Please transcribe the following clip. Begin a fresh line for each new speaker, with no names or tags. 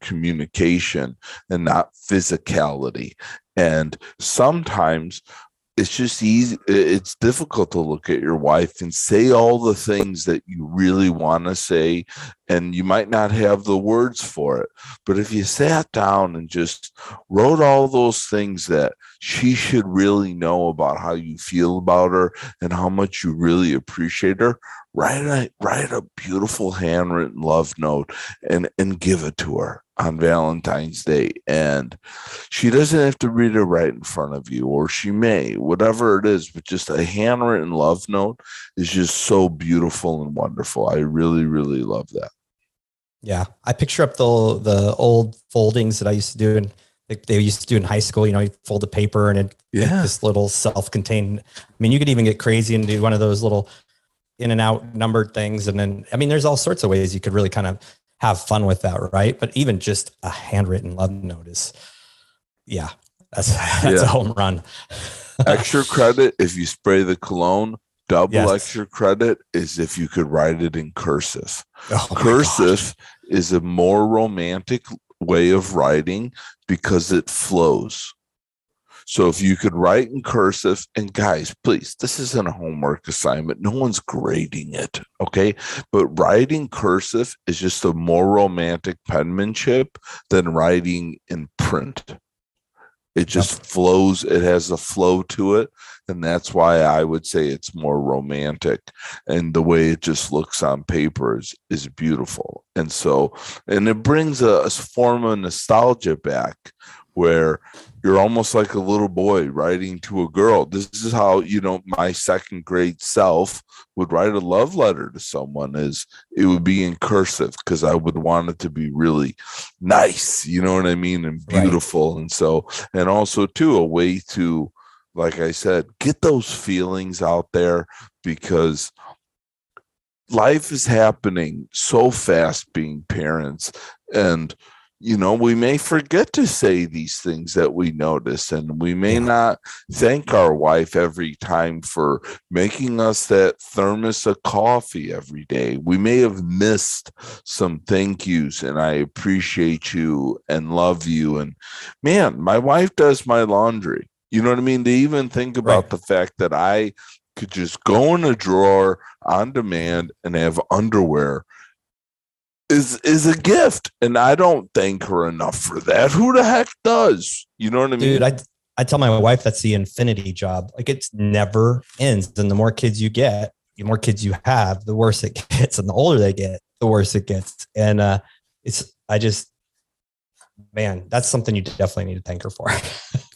communication and not physicality. And sometimes it's just easy. It's difficult to look at your wife and say all the things that you really want to say, and you might not have the words for it. But if you sat down and just wrote all those things that she should really know about how you feel about her and how much you really appreciate her, write a beautiful handwritten love note and give it to her on Valentine's Day. And she doesn't have to read it right in front of you, or she may, whatever it is, but just a handwritten love note is just so beautiful and wonderful. I really, really love that.
Yeah. I picture up the old foldings that I used to do, and they used to do in high school. You know, you fold the paper and it this little self-contained. I mean, you could even get crazy and do one of those little in and out numbered things. And then, I mean, there's all sorts of ways you could really kind of have fun with that, right? But even just a handwritten love note is, that's a home run.
Extra credit if you spray the cologne. Double extra credit is if you could write it in cursive. Cursive is a more romantic way of writing because it flows. So if you could write in cursive, and guys, please, this isn't a homework assignment. No one's grading it, okay? But writing cursive is just a more romantic penmanship than writing in print. It just flows. It has a flow to it. And that's why I would say it's more romantic. And the way it just looks on paper is beautiful. And so, and it brings a form of nostalgia back where you're almost like a little boy writing to a girl. This is how, my second grade self would write a love letter to someone. Is it would be in cursive because I would want it to be really nice, you know what I mean, and beautiful. Right. And so, and also too, a way to, like I said, get those feelings out there, because life is happening so fast being parents. And we may forget to say these things that we notice, and we may not thank our wife every time for making us that thermos of coffee every day. We may have missed some thank yous, and I appreciate you and love you. And man, my wife does my laundry. You know what I mean? To even think about the fact that I could just go in a drawer on demand and have underwear is a gift, and I don't thank her enough for that. Who the heck does? You know what I mean?
Dude, I tell my wife that's the infinity job. Like, it never ends. And the more kids you get, the more kids you have, the worse it gets. And the older they get, the worse it gets. And that's something you definitely need to thank her for.